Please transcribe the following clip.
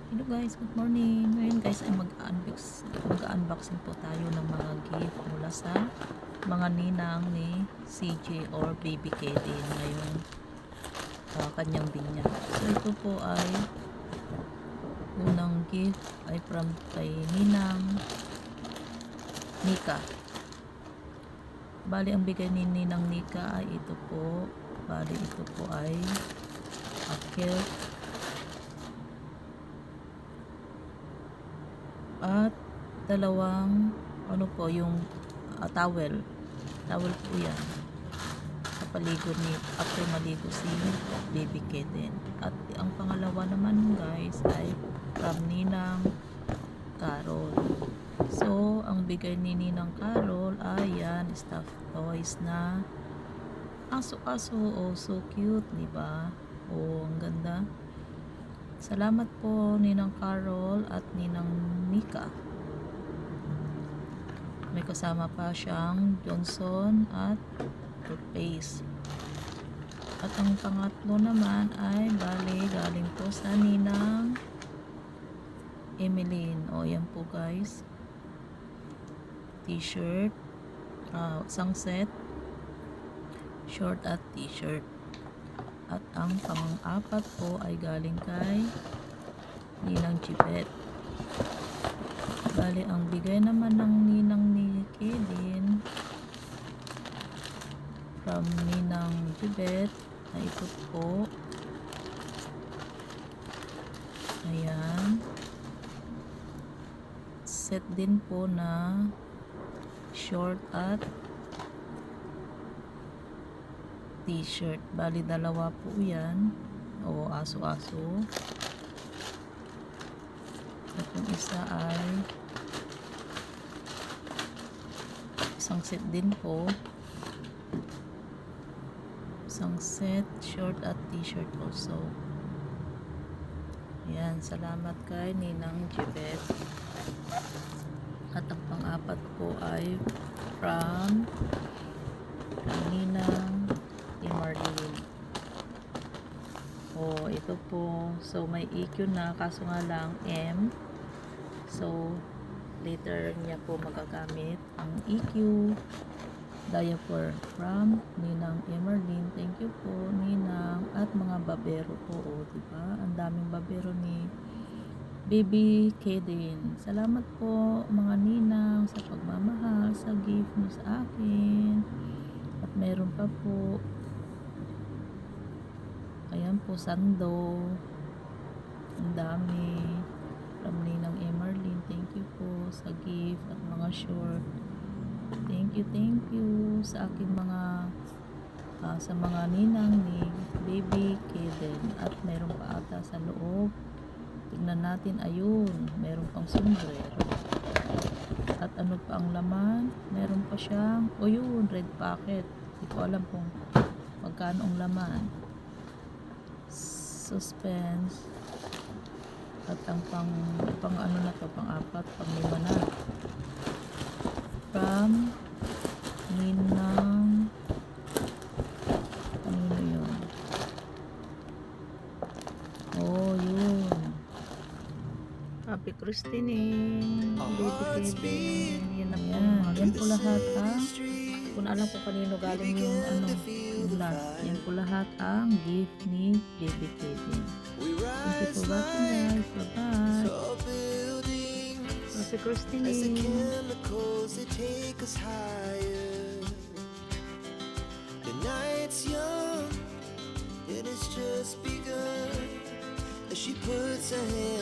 Hello guys, good morning. Ngayon guys ay mag-unboxing po tayo ng mga gift mula sa mga ninang ni CJ or Baby Katie ngayong kanyang binyag. So ito po ay unang gift ay from kay Ninang Nika. Bali ang bigay ni Ninang Nika ay ito po. Bali ito po ay kilt at dalawang yung towel po yan kapaligo ni after maligo si Baby Kitten. At ang pangalawa naman guys ay from Ninang Carol. So ang bigay ni Ninang Carol ay yan, stuffed toys na aso-aso. So cute, diba? Ang ganda. Salamat po Ninang Carol at Ninang Nika. May kasama pa siyang Johnson at toothpaste. At ang pangatlo naman ay galing po sa Ninang Emeline. Yan po guys. T-shirt, isang set, short at t-shirt. At ang pang-apat po ay galing kay Ninang Chibet. Bali, ang bigay naman ng Ninang ni Kedin from Ninang Chibet ay ito po. Ayan. Set din po na short at t-shirt. Bali dalawa po yan. Aso-aso. At yung isa ay isang set din po. Isang set, short at t-shirt also. Ayan. Salamat kay Ninang Jibet. At ang pang-apat po ay from Ninang Marlene. Ito po. So may EQ na, kaso nga lang M. So later niya po magagamit ang EQ diaper from Ninang Emerlin. Thank you po Ninang. At mga babero po. Diba? Ang daming babero ni Baby Kedin. Salamat po mga ninang sa pagmamahal sa gift niyo sa akin. At meron pa po, ayan po, sando. Ang dami from Ninang Emerlin. Thank you po sa gift at mga short. Thank you sa aking mga sa mga ninang ni Baby Kaden. At meron pa ata sa loob. Tignan natin. Ayun, meron pang sombrero. At ano pa ang laman? Meron pa siyang yun, red packet. Hindi ko alam kung magkano ang laman. Suspense. At ang pang ano na to, pang-apat, pang-lima na. From Ninang, ano yun? Yun. Happy Christine. Baby Kevin. Yan po lahat kung alam ko kanino galing yung last. Yan po lahat ang gift ni Baby Kevin. Thank you for watching guys. Bye-bye. Happy Christine. The night's young, it has just begun. As she puts her hand